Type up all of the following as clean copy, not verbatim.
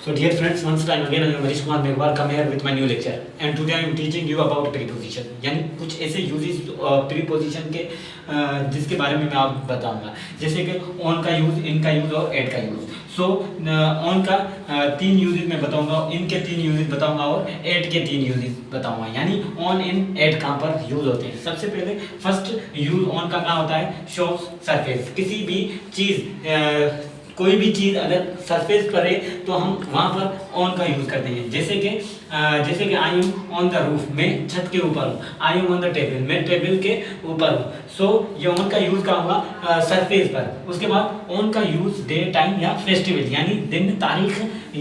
So dear friends, once time again I am Manish Kumar Megwal come here with my new lecture and today I am teaching you about preposition यानी कुछ ऐसे uses preposition के जिसके बारे में मैं आप बताऊंगा, जैसे कि ऑन का यूज, इन का यूज और एट का यूज। सो ऑन का 3 यूजेस मैं बताऊंगा, इन के 3 यूजेस बताऊंगा और एट के 3 यूजेस बताऊंगा। यानी ऑन इन एट कहाँ पर यूज होते हैं। सबसे पहले फर्स्ट यूज ऑन का कहाँ होता है, शोज सरफेस। किसी भी चीज कोई भी चीज़ अगर सरफेस पर है तो हम वहाँ पर ऑन का यूज़ करते हैं। जैसे कि I am on the roof, मैं छत के ऊपर हूँ। I am on the table, मैं टेबल के ऊपर हूँ। सो ये ऑन का यूज़ कहाँ होगा, सरफेस पर। उसके बाद ऑन का यूज़ डे टाइम या फेस्टिवल यानी दिन तारीख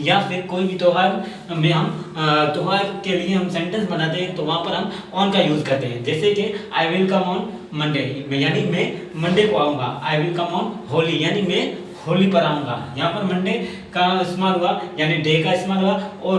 या फिर कोई भी त्यौहार में हम त्यौहार के लिए हम सेंटेंस बनाते हैं तो वहाँ पर हम ऑन का यूज़ करते हैं। जैसे कि I will come on Monday यानी मैं मंडे को आऊँगा। I will come on Holi यानी मैं होली पर आऊँगा। यहाँ पर मंडे का इस्तेमाल हुआ यानी डे का इस्तेमाल हुआ और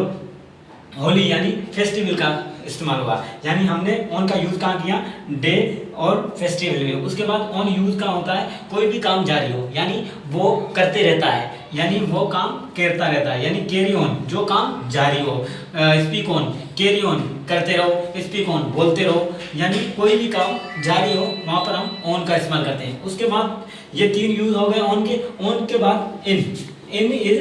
होली यानी फेस्टिवल का इस्तेमाल हुआ। यानी हमने ऑन का यूज़ कहाँ किया, डे और फेस्टिवल में। उसके बाद ऑन यूज़ का होता है कोई भी काम जारी हो यानी वो करते रहता है, यानी वो काम करता रहता है। यानी कैरी ऑन जो काम जारी हो, स्पीक ऑन कैरी ऑन करते रहो, स्पीक ऑन बोलते रहो। यानी कोई भी काम जारी हो वहाँ पर हम ऑन का इस्तेमाल करते हैं। उसके बाद ये 3 यूज हो गए ऑन के। ऑन के बाद इन इज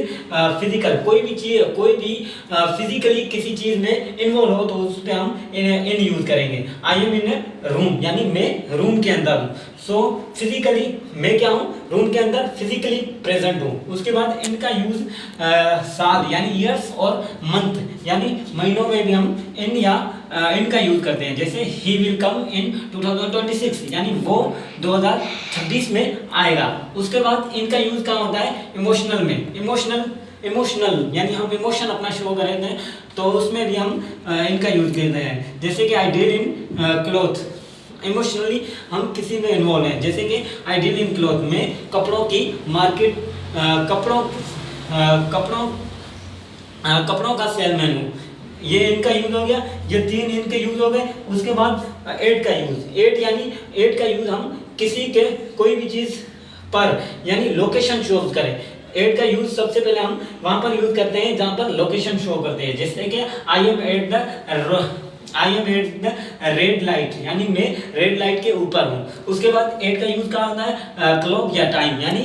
फिजिकल, कोई भी चीज, कोई भी फिजिकली किसी चीज में इन्वॉल्व हो तो उस पर हम इन यूज करेंगे। आई एम इन रूम यानी मैं रूम के अंदर हूँ। सो फिजिकली मैं क्या हूँ, रूम के अंदर फिजिकली प्रेजेंट हूँ। उसके बाद इनका यूज साल यानी ईयर्स और मंथ यानी महीनों में भी हम इन या इनका यूज करते हैं। जैसे ही विल कम इन 2026 यानी वो 2026 में आएगा। उसके बाद इनका यूज कहाँ होता है, इमोशनल में। इमोशनल यानी हम इमोशन अपना शो कर रहे हैं तो उसमें भी हम इनका यूज करते हैं। जैसे कि I deal in cloth, emotionally हम किसी में इन्वॉल्व हैं। जैसे कि आई डील इन क्लॉथ में कपड़ों की मार्केट, कपड़ों का सेलमैन हूँ। ये इनका यूज हो गया, ये 3 इनके यूज हो गए। उसके बाद एट का यूज, एट का यूज हम किसी के कोई भी चीज पर यानी लोकेशन शो करें। एट का यूज सबसे पहले हम वहां पर यूज करते हैं जहां पर लोकेशन शो करते हैं। जैसे कि I am at the red light यानी मैं रेड लाइट के ऊपर हूँ। उसके बाद एट का यूज कहाँ होता है, क्लॉक या टाइम यानी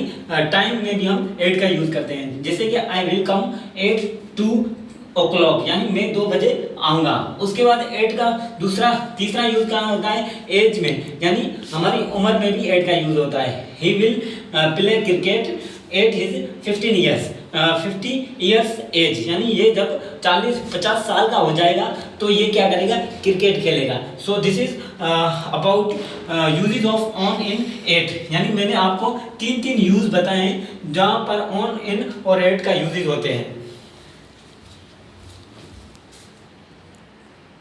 टाइम में भी हम एट का यूज करते हैं। जैसे कि आई विल कम 8 यानी मैं 2 बजे आऊँगा। उसके बाद एट का तीसरा यूज कहाँ होता है, एज में यानी हमारी उम्र में भी एट का यूज होता है। He will play cricket at his 15 years, 50 years age यानी ये जब 40-50 साल का हो जाएगा तो ये क्या करेगा, क्रिकेट खेलेगा। So this is about uses of on in at. यानी मैंने आपको 3 यूज बताए हैं जहाँ पर ऑन इन और एट का यूजेस होते हैं।